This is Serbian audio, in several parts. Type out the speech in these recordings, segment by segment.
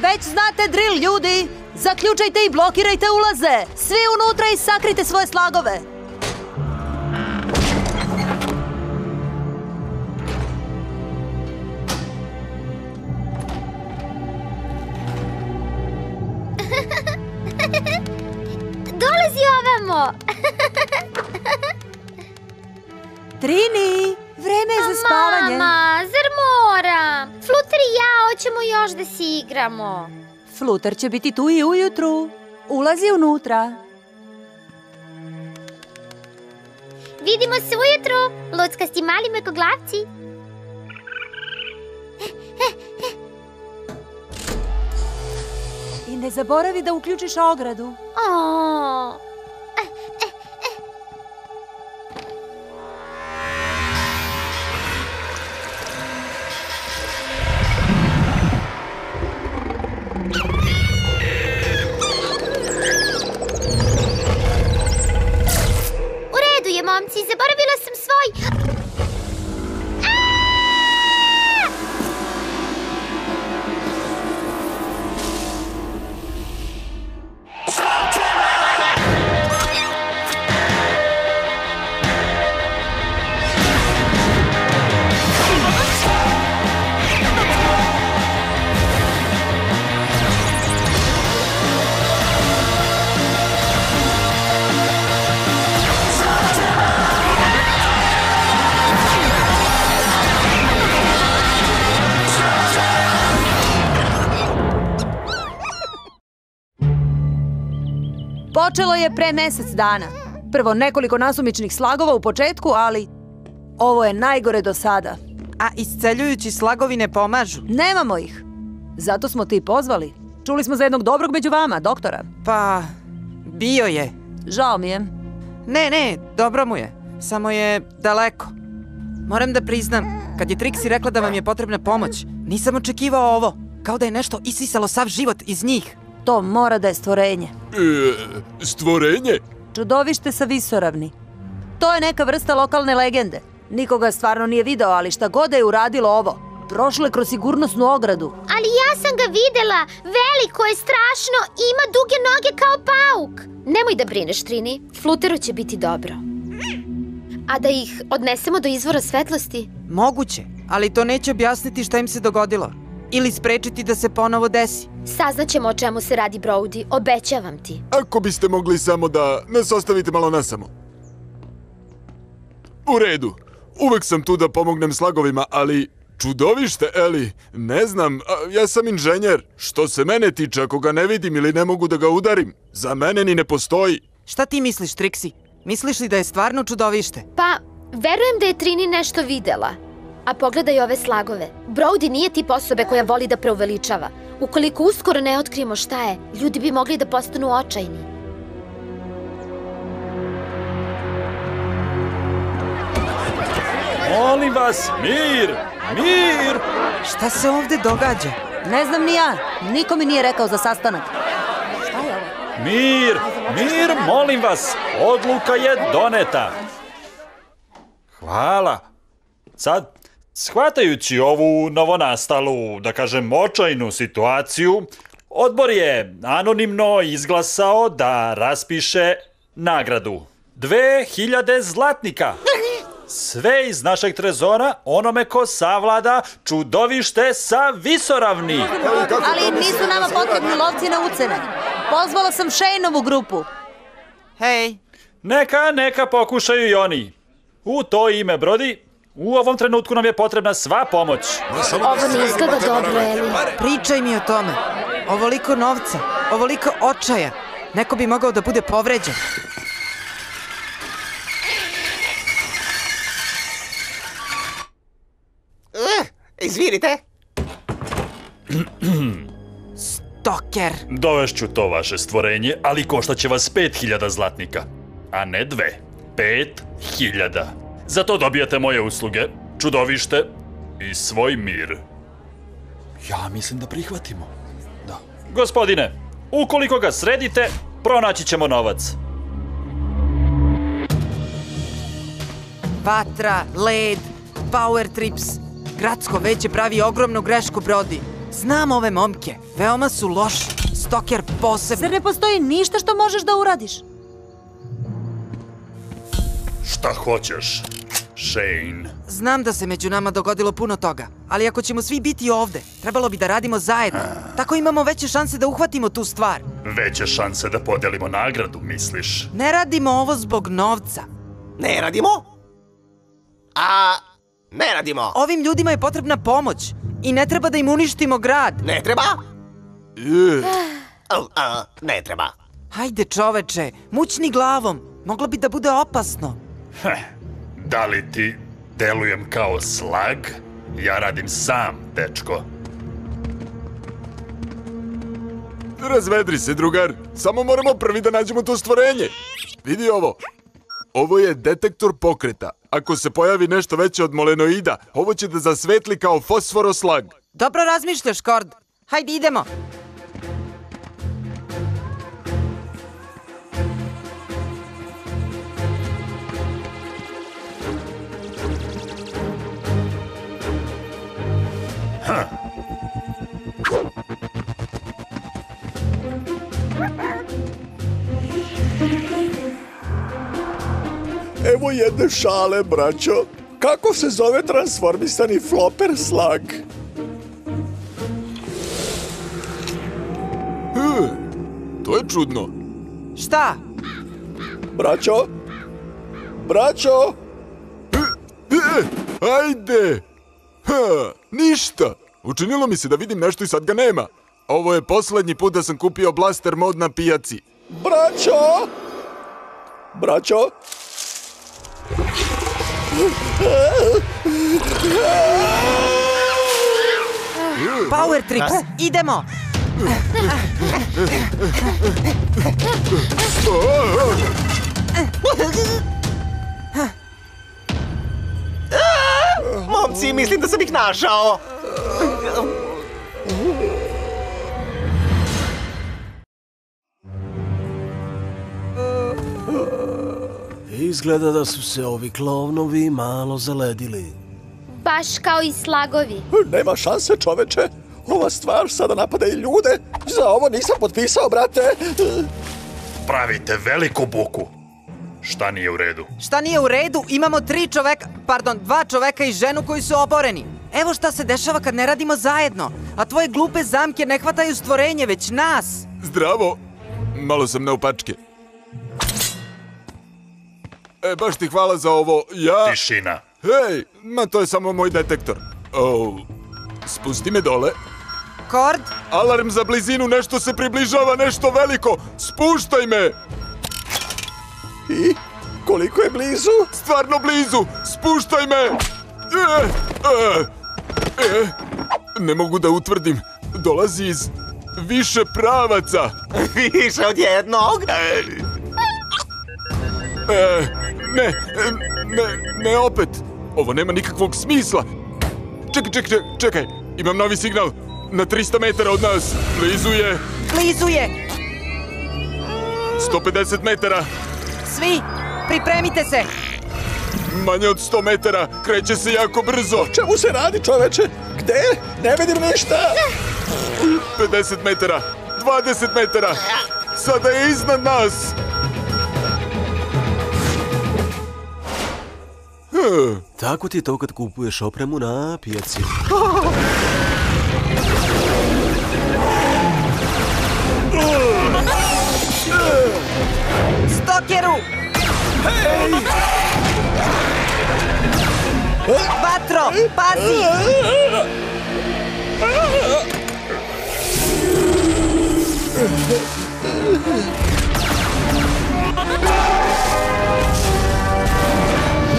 Već znate drill, ljudi! Zaključajte i blokirajte ulaze! Svi unutra i sakrite svoje slagove! Dolazi ovamo! Trini, vreme je za spavanje. Mama, zar moram? Fluter i ja hoćemo još da si igramo. Fluter će biti tu i ujutru. Ulazi unutra. Vidimo se ujutru, luckasti mali mekoglavci. I ne zaboravi da uključiš ogradu. Momci, zaboravila sam svoj... Počelo je pre mesec dana. Prvo nekoliko nasumičnih slagova u početku, ali ovo je najgore do sada. A isceljujući slagovi ne pomažu? Nemamo ih. Zato smo ti pozvali. Čuli smo za jednog dobrog među vama, doktora. Pa, bio je. Žao mi je. Ne, dobro mu je. Samo je daleko. Moram da priznam, kad je Trixie rekla da vam je potrebna pomoć, nisam očekivao ovo. Kao da je nešto isisalo sav život iz njih. To mora da je stvorenje. Stvorenje? Čudovište sa visoravni. To je neka vrsta lokalne legende. Nikoga stvarno nije video, ali šta god da je uradilo ovo, prošlo je kroz sigurnosnu ogradu. Ali ja sam ga videla. Veliko je, strašno, ima duge noge kao pauk. Nemoj da brineš, Trini. Fluteru će biti dobro. A da ih odnesemo do izvora svetlosti? Moguće, ali to neće objasniti šta im se dogodilo. Ili sprečiti da se ponovo desi. Saznaćemo o čemu se radi, Brody. Obećavam ti. Ako biste mogli samo da nas ostavite malo nasamo. U redu. Uvek sam tu da pomognem slagovima, ali... Čudovište, Eli. Ne znam, ja sam inženjer. Što se mene tiče, ako ga ne vidim ili ne mogu da ga udarim, za mene ni ne postoji. Šta ti misliš, Trixie? Misliš li da je stvarno čudovište? Pa, verujem da je Trini nešto videla. A pogledaj ove slagove. Brody nije tip osobe koja voli da preuveličava. Ukoliko uskoro ne otkrijemo šta je, ljudi bi mogli da postanu očajni. Molim vas, mir! Mir! Šta se ovde događa? Ne znam ni ja. Niko mi nije rekao za sastanak. Šta je ovo? Mir, molim vas! Odluka je doneta. Hvala. Sad, shvatajući ovu novonastalu, da kažem, očajnu situaciju, odbor je anonimno izglasao da raspiše nagradu. 2000 zlatnika. Sve iz našeg trezora onome ko savlada čudovište sa visoravni. Ali nisu nama potrebni lovci na ucene. Pozvala sam Shaneovu grupu. Hej. Neka pokušaju i oni. U to ime, Brody, u ovom trenutku nam je potrebna sva pomoć. Ovo ne izgleda dobro, Eli. Pričaj mi o tome. Ovoliko novca, ovoliko očaja. Neko bi mogao da bude povređen. Izvinite. Stoker. Dovešću to vaše stvorenje, ali koštaće vas 5000 zlatnika. A ne 2. 5000. Za to dobijate moje usluge, čudovište i svoj mir. Ja mislim da prihvatimo. Da. Gospodine, ukoliko ga sredite, Pronaći ćemo novac. Vatra, led, power trips. Gradsko veće pravi ogromnu grešku, Brody. Znam ove momke, veoma su loši. Stoker posebno. Zar ne postoji ništa što možeš da uradiš? Šta hoćeš, Shane? Znam da se među nama dogodilo puno toga, ali ako ćemo svi biti ovde, trebalo bi da radimo zajedno. Tako imamo veće šanse da uhvatimo tu stvar. Veće šanse da podelimo nagradu, misliš? Ne radimo ovo zbog novca. Ne radimo? Ne radimo. Ovim ljudima je potrebna pomoć i ne treba da im uništimo grad. Ne treba? Ne treba. Hajde, čoveče, mućni glavom. Moglo bi da bude opasno. Da li ti delujem kao slag? Ja radim sam, dečko. Razvedri se, drugar. Samo moramo prvi da nađemo to stvorenje. Vidi ovo. Ovo je detektor pokreta. Ako se pojavi nešto veće od molenoida, ovo će da zasvetli kao fosforoslag. Dobro razmišljaš, Kord. Hajde, idemo. Evo jedne šale, braćo. Kako se zove transformisani floper slag? To je čudno. Šta? Braćo? Braćo? Ajde! Ništa! Učinilo mi se da vidim nešto i sad ga nema. Ovo je poslednji put da sam kupio blaster mod na pijaci. Braćo? Braćo? Power trips, idemo! Momci, mislim da sam ih našao. Izgleda da su se ovi klovnovi malo zaledili. Baš kao i slagovi. Nema šanse, čoveče. Ova stvar sada napada i ljude. Za ovo nisam potpisao, brate. Pravite veliku buku. Šta nije u redu? Šta nije u redu? Imamo dva čoveka i ženu koji su oboreni. Evo šta se dešava kad ne radimo zajedno. A tvoje glupe zamke ne hvataju stvorenje, već nas. Zdravo. Malo sam naopačke. Baš ti hvala za ovo. Tišina. Hej, to je samo moj detektor. Spusti me dole. Kord? Alarm za blizinu, nešto se približava, nešto veliko. Spuštaj me. I? Koliko je blizu? Stvarno blizu. Spuštaj me. Ne mogu da utvrdim. Dolazi iz više pravaca. Više od jednog? Ne opet. Ovo nema nikakvog smisla. Čekaj. Imam novi signal. Na 300 metara od nas. Blizu je. 150 metara. Svi, pripremite se. Manje od 100 metara. Kreće se jako brzo. O čemu se radi, čoveče? Gde? Ne vidim ništa. 50 metara. 20 metara. Sada je iznad nas. Tako ti to kad kupuješ opremu na pijaci. Stokeru! Vatro, pazi!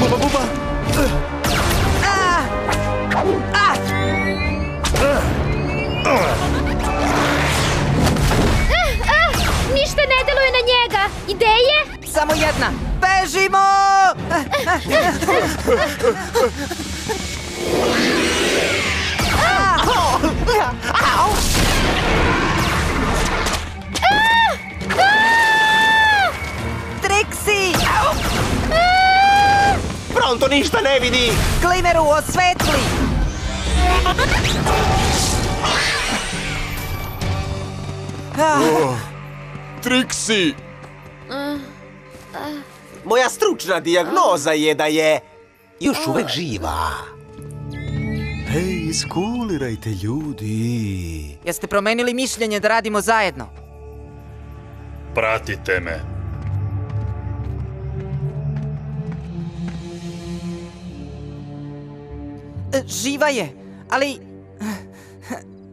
Buba! Ništa ne deluje na njega. Ideje? Samo jedna. Bežimo! Pronto ništa ne vidi! Glimeru, osvetli! Trixie! Moja stručna dijagnoza je da je još uvek živa. Hej, iskulirajte ljudi. Jeste promenili mišljenje da radimo zajedno? Pratite me. Živa je, ali...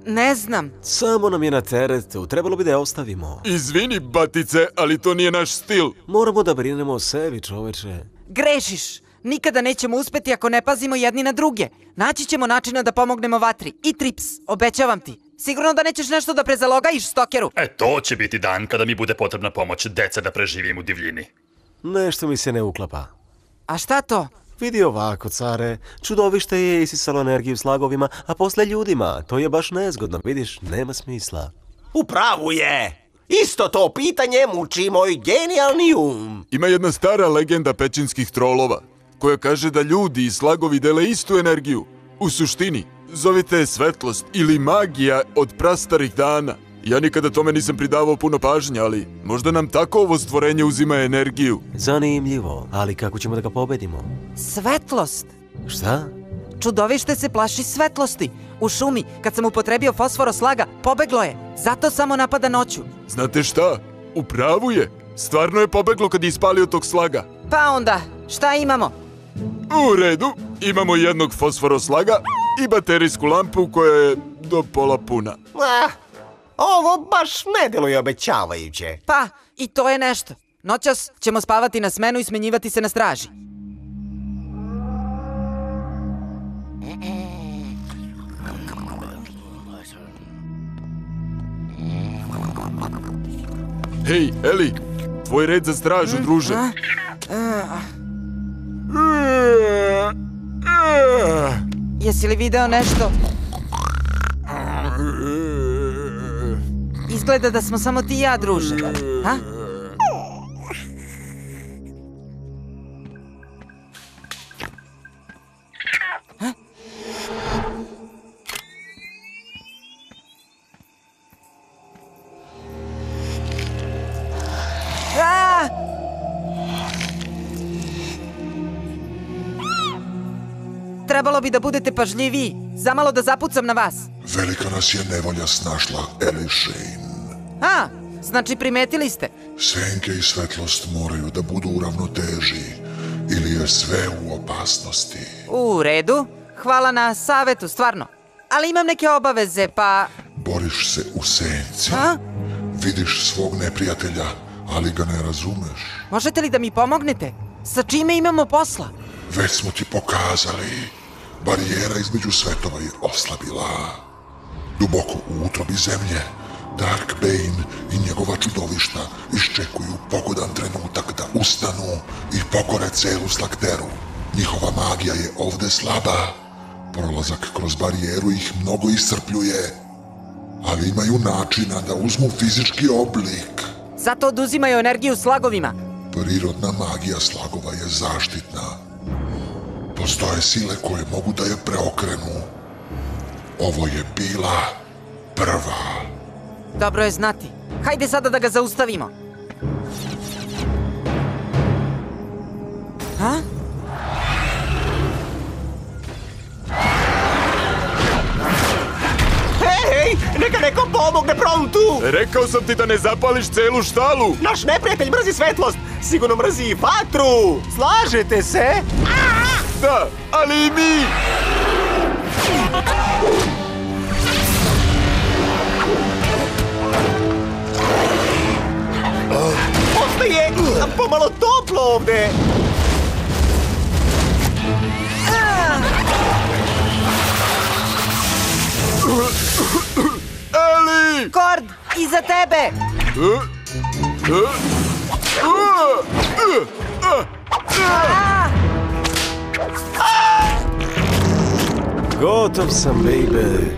Ne znam. Samo nam je na teretu, trebalo bi da je ostavimo. Izvini, batice, ali to nije naš stil. Moramo da brinemo o sebi, čoveče. Grešiš. Nikada nećemo uspeti ako ne pazimo jedni na druge. Naći ćemo načina da pomognemo vatri. I Trips, obećavam ti. Sigurno da nećeš nešto da prezalogajiš stokeru. To će biti dan kada mi bude potrebna pomoć dece da preživim u divljini. Nešto mi se ne uklapa. A šta to? Vidi ovako, care. Čudovište je isisalo energiju slagovima, a posle ljudima. To je baš nezgodno, vidiš, nema smisla. U pravu je! Isto to pitanje muči moj genijalni um. Ima jedna stara legenda pećinskih trolova, koja kaže da ljudi i slagovi dele istu energiju. U suštini, zovite je svetlost ili magija od prastarih dana. Ja nikada tome nisam pridavao puno pažnje, ali možda nam tako ovo stvorenje uzima energiju. Zanimljivo, ali kako ćemo da ga pobedimo? Svetlost. Šta? Čudovište se plaši svetlosti. U šumi, kad sam upotrebio fosforoslaga, pobeglo je. Zato samo napada noću. Znate šta? U pravu je. Stvarno je pobeglo kad je ispalio tog slaga. Pa onda, šta imamo? U redu, imamo jednog fosforoslaga i baterijsku lampu koja je do pola puna. Ovo baš ne deluje obećavajuće. Pa, i to je nešto. Noćas ćemo spavati na smenu i smenjivati se na straži. Hej, Eli, tvoj red za stražu, druže. Jesi li video nešto? Izgleda da smo samo ti i ja, druže. Ha? Trebalo bi da budete pažljiviji. Zamalo da zapucam na vas. Velika nas je nevolja snašla, Eli Shane. Znači primetili ste. Senke i svetlost moraju da budu u ravnoteži, ili je sve u opasnosti. U redu. Hvala na savetu, stvarno. Ali imam neke obaveze, pa... Boriš se u senci. Vidiš svog neprijatelja, ali ga ne razumeš. Možete li da mi pomognete? Sa čime imamo posla? Već smo ti pokazali. Barijera između svetova je oslabila. Duboko u utrobi zemlje, Darkbane i njegova čudovišta iščekuju pogodan trenutak da ustanu i pokore celu Slakteru. Njihova magija je ovde slaba. Prolazak kroz barijeru ih mnogo iscrpljuje, ali imaju načina da uzmu fizički oblik. Zato oduzimaju energiju slagovima. Prirodna magija slagova je zaštitna. Postoje sile koje mogu da je preokrenu. Ovo je bila prva. Dobro je znati. Hajde sada da ga zaustavimo. Hej, neka neko pomogne prontu! Rekao sam ti da ne zapališ celu štalu! Naš neprijatelj mrzi svetlost, sigurno mrzi i vatru! Slažete se? Da, ali i mi! Postaje pomalo toplo ovde! Eli! Kord, iza tebe! Gotov sam, baby.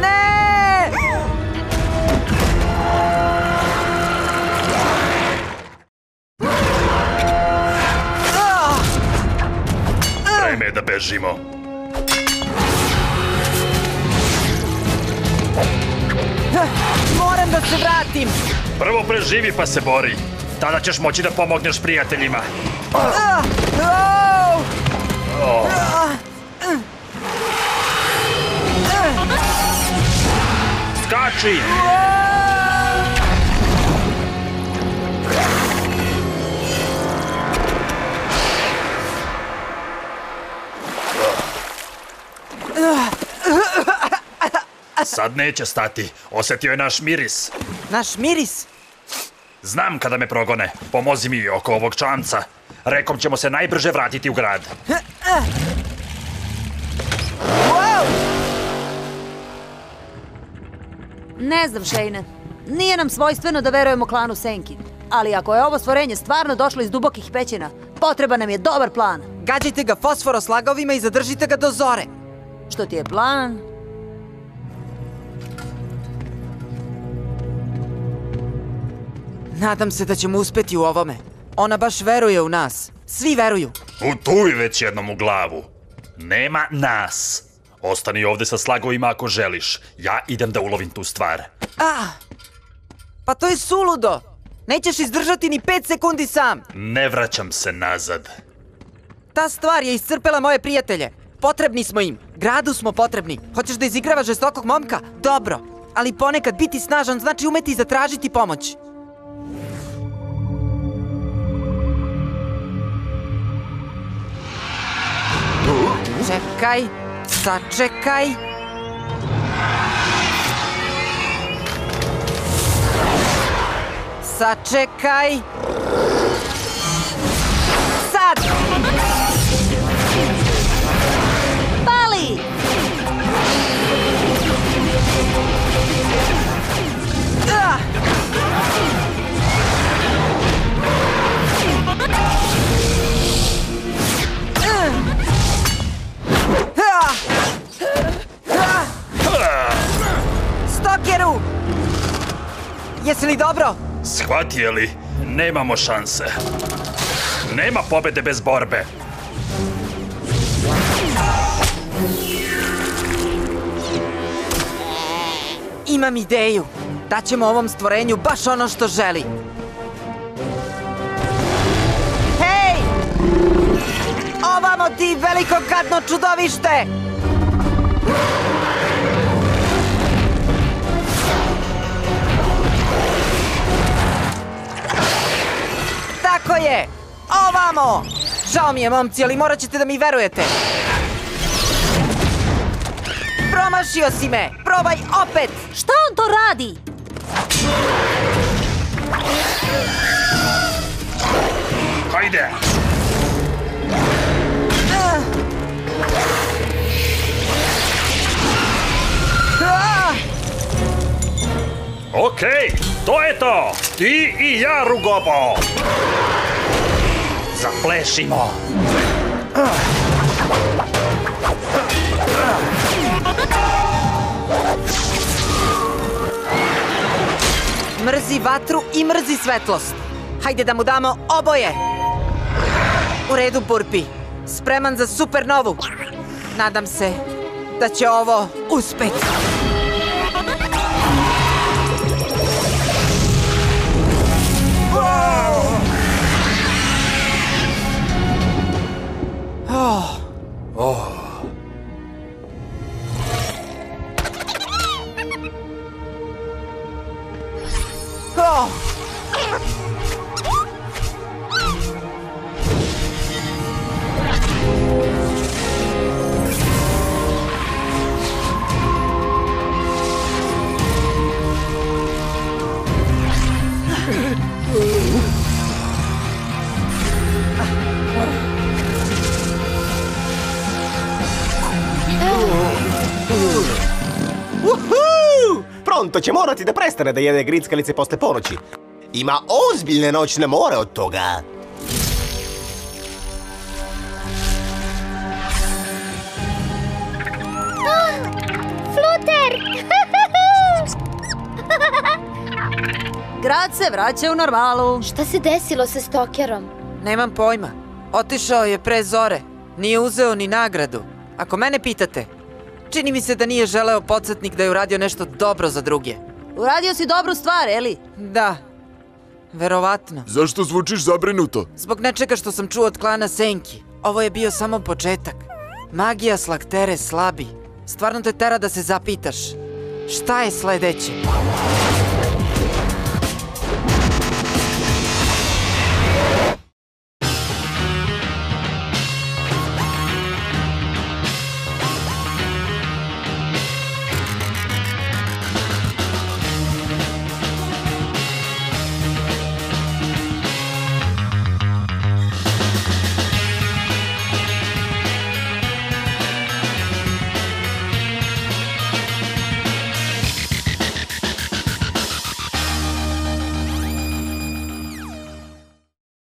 Ne! prežimo. Moram da se vratim! Prvo preživi pa se bori. Tada ćeš moći da pomogneš prijateljima. Skači! Sad neće stati. Osjetio je naš miris. Naš miris? Znam kada me progone. Pomozi mi oko ovog čamca. Rekom ćemo se najbrže vratiti u grad. Ne znam, Shane. Nije nam svojstveno da verujemo klanu Senki. Ali ako je ovo stvorenje stvarno došlo iz dubokih pećina, potreban nam je dobar plan. Gađajte ga fosforoslagovima i zadržite ga do zore. Što ti je plan? Nadam se da ćemo uspeti u ovome. Ona baš veruje u nas. Svi veruju. Utuj već jednom u glavu. Nema nas. Ostani ovde sa slagovima ako želiš. Ja idem da ulovim tu stvar. Pa to je suludo. Nećeš izdržati ni 5 sekundi sam. Ne vraćam se nazad. Ta stvar je iscrpela moje prijatelje. Potrebni smo im. Gradu smo potrebni. Hoćeš da izigravaš žestokog momka? Dobro. Ali ponekad biti snažan znači umeti zatražiti pomoć. Čekaj. Sačekaj. Sačekaj. Sad! Pali! Stokeru! Jesi li dobro? Shvatije li? Nemamo šanse. Nema pobede bez borbe. Imam ideju. Daćemo ovom stvorenju baš ono što želi. Hej! Ovamo ti, veliko gadno čudovište! Tako je! Ovamo! Žao mi je, momci, ali morat ćete da mi verujete. Promašio si me! Probaj opet! Šta on to radi? Hajde! Okej, to je to! Ti i ja, Rugobo! Zaplešimo! Mrzi vatru i mrzi svetlost. Hajde da mu damo oboje. U redu, Burpi. Spreman za supernovu. Nadam se da će ovo uspeti. Pronto će morati da prestane da jede grickalice posle ponoći. Ima ozbiljne noćne more od toga. Fluter! Grad se vraća u normalu. Šta se desilo sa Stokerom? Nemam pojma. Otišao je pre zore. Nije uzeo ni nagradu. Ako mene pitate, čini mi se da nije želeo podsjetnik da je uradio nešto dobro za druge. Uradio si dobru stvar, Eli. Da, verovatno. Zašto zvučiš zabrinuto? Zbog nečega što sam čuo od klana Senki. Ovo je bio samo početak. Magija Slaktere slabi. Stvarno te tera da se zapitaš. Šta je sledeće?